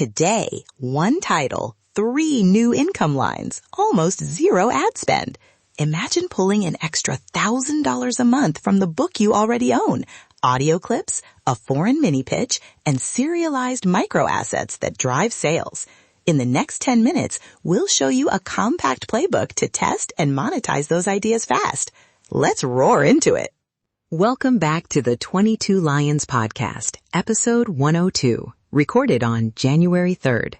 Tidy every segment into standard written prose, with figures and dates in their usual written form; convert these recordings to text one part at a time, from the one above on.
today, one title, 3 new income lines, almost zero ad spend. Imagine pulling an extra $1,000 a month from the book you already own. Audio clips, a foreign mini pitch, and serialized micro assets that drive sales. In the next 10 minutes, we'll show you a compact playbook to test and monetize those ideas fast. Let's roar into it. Welcome back to the 22 Lions Podcast, episode 102, recorded on January 3rd.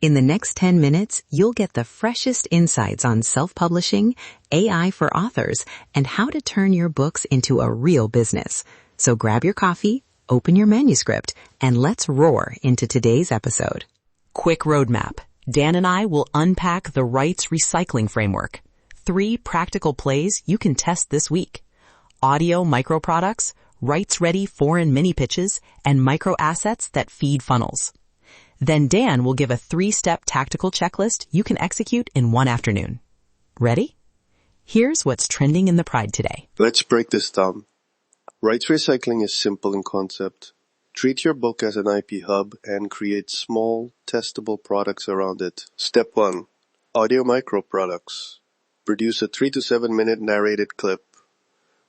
In the next 10 minutes, you'll get the freshest insights on self-publishing, AI for authors, and how to turn your books into a real business. So grab your coffee, open your manuscript, and let's roar into today's episode. Quick roadmap. Dan and I will unpack the Writes Recycling Framework. 3 practical plays you can test this week. Audio micro products, Writes-ready foreign mini pitches, and micro assets that feed funnels. Then Dan will give a 3-step tactical checklist you can execute in one afternoon. Ready? Here's what's trending in the Pride today. Let's break this down. Writes recycling is simple in concept. Treat your book as an IP hub and create small, testable products around it. Step 1. Audio micro products. Produce a 3 to 7 minute narrated clip,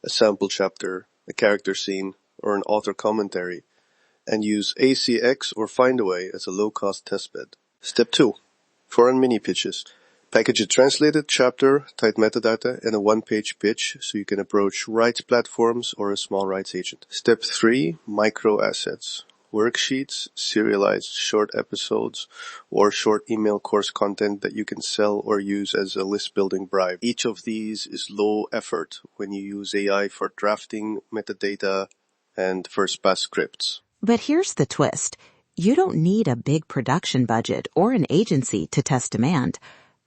a sample chapter, a character scene, or an author commentary, and use ACX or Findaway as a low-cost testbed. Step 2. Foreign mini pitches. Package a translated chapter, tight metadata, and a one-page pitch so you can approach rights platforms or a small rights agent. Step 3. Micro assets. Worksheets, serialized short episodes, or short email course content that you can sell or use as a list-building bribe. Each of these is low effort when you use AI for drafting, metadata, and first-pass scripts. But here's the twist. You don't need a big production budget or an agency to test demand.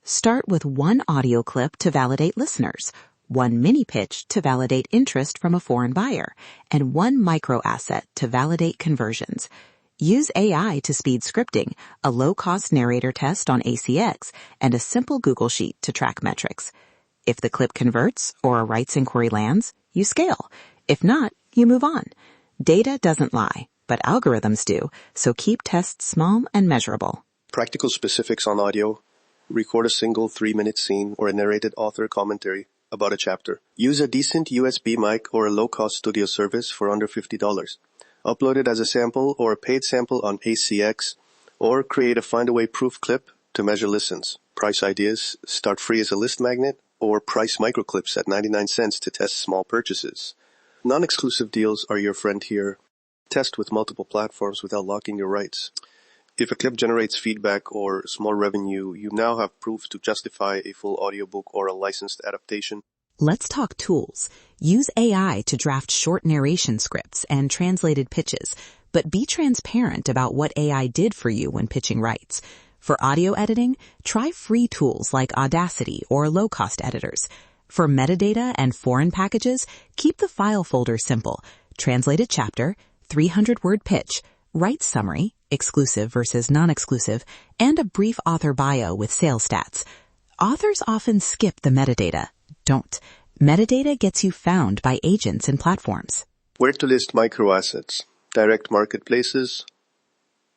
Start with one audio clip to validate listeners, one mini pitch to validate interest from a foreign buyer, and one micro asset to validate conversions. Use AI to speed scripting, a low-cost narrator test on ACX, and a simple Google Sheet to track metrics. If the clip converts or a rights inquiry lands, you scale. If not, you move on. Data doesn't lie, but algorithms do, so keep tests small and measurable. Practical specifics on audio. Record a single 3-minute scene or a narrated author commentary about a chapter. Use a decent USB mic or a low-cost studio service for under $50. Upload it as a sample or a paid sample on ACX, or create a Findaway proof clip to measure listens. Price ideas. Start free as a list magnet, or price microclips at 99 cents to test small purchases. Non-exclusive deals are your friend here. Test with multiple platforms without locking your rights. If a clip generates feedback or small revenue, you now have proof to justify a full audiobook or a licensed adaptation. Let's talk tools. Use AI to draft short narration scripts and translated pitches, but be transparent about what AI did for you when pitching rights. For audio editing, try free tools like Audacity or low-cost editors. For metadata and foreign packages, keep the file folder simple. Translated chapter, 300-word pitch, rights summary, exclusive versus non-exclusive, and a brief author bio with sales stats. Authors often skip the metadata. Don't. Metadata gets you found by agents and platforms. Where to list micro assets. Direct marketplaces,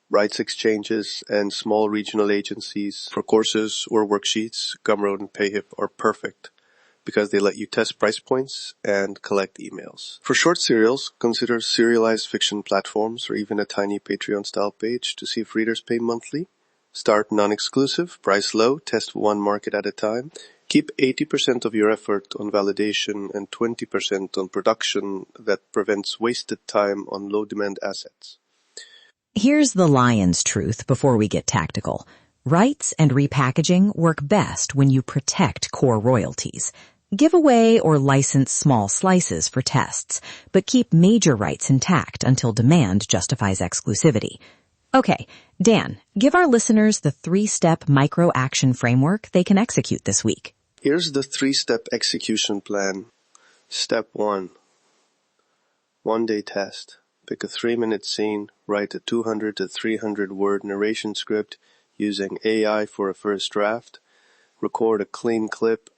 rights exchanges, and small regional agencies for courses or worksheets. Gumroad and Payhip are perfect because they let you test price points and collect emails. For short serials, consider serialized fiction platforms or even a tiny Patreon-style page to see if readers pay monthly. Start non-exclusive, price low, test one market at a time. Keep 80% of your effort on validation and 20% on production that prevents wasted time on low-demand assets. Here's the lion's truth before we get tactical. Rights and repackaging work best when you protect core royalties. Give away or license small slices for tests, but keep major rights intact until demand justifies exclusivity. Okay, Dan, give our listeners the 3-step micro-action framework they can execute this week. Here's the 3-step execution plan. Step 1. One-day test. Pick a 3-minute scene, write a 200 to 300-word narration script using AI for a first draft, record a clean clip,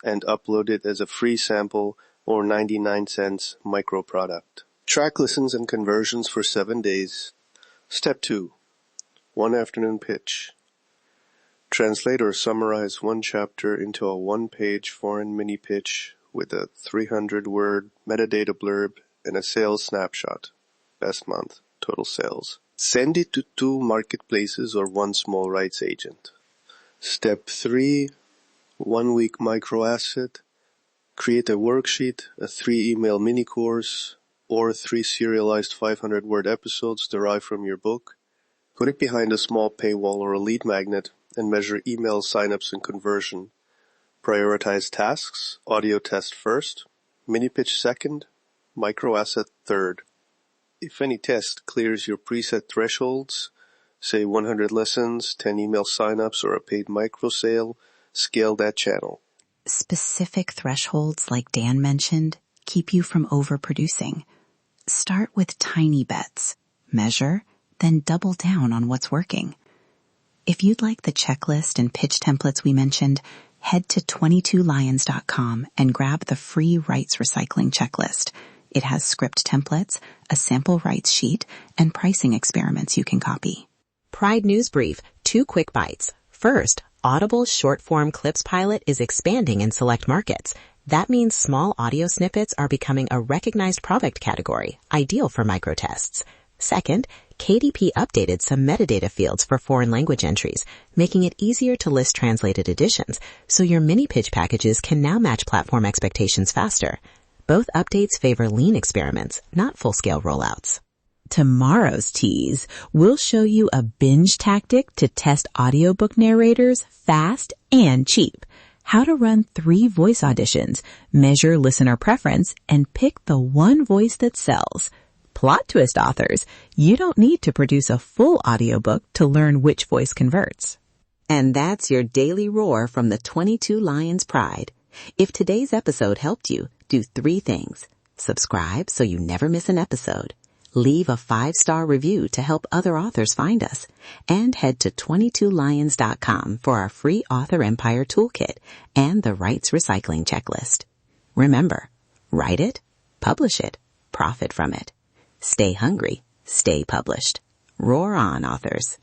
and upload it as a free sample or 99 cents micro product. Track listens and conversions for 7 days. Step 2. one afternoon pitch. Translate or summarize one chapter into a one-page foreign mini-pitch with a 300-word metadata blurb and a sales snapshot. Best month, total sales. Send it to 2 marketplaces or 1 small rights agent. Step 3, 1-week micro asset. Create a worksheet, a 3-email mini-course, or 3 serialized 500-word episodes derived from your book. Put it behind a small paywall or a lead magnet and measure email signups and conversion. Prioritize tasks, audio test first, mini-pitch second, micro asset third. If any test clears your preset thresholds, say 100 lessons, 10 email signups, or a paid micro sale, scale that channel. Specific thresholds, like Dan mentioned, keep you from overproducing. Start with tiny bets. Measure, then double down on what's working. If you'd like the checklist and pitch templates we mentioned, head to 22lions.com and grab the free rights recycling checklist. It has script templates, a sample rights sheet, and pricing experiments you can copy. Pride News Brief, 2 quick bites. First, Audible's short-form clips pilot is expanding in select markets. That means small audio snippets are becoming a recognized product category, ideal for microtests. Second, KDP updated some metadata fields for foreign language entries, making it easier to list translated editions, so your mini-pitch packages can now match platform expectations faster. Both updates favor lean experiments, not full-scale rollouts. Tomorrow's tease, we'll show you a binge tactic to test audiobook narrators fast and cheap. How to run 3 voice auditions, measure listener preference, and pick the one voice that sells. Plot twist, authors, you don't need to produce a full audiobook to learn which voice converts. And that's your daily roar from the 22 Lions Pride. If today's episode helped you, do 3 things. Subscribe so you never miss an episode. Leave a 5-star review to help other authors find us. And head to 22lions.com for our free Author Empire Toolkit and the Rights Recycling Checklist. Remember, write it, publish it, profit from it. Stay hungry, stay published. Roar on, authors.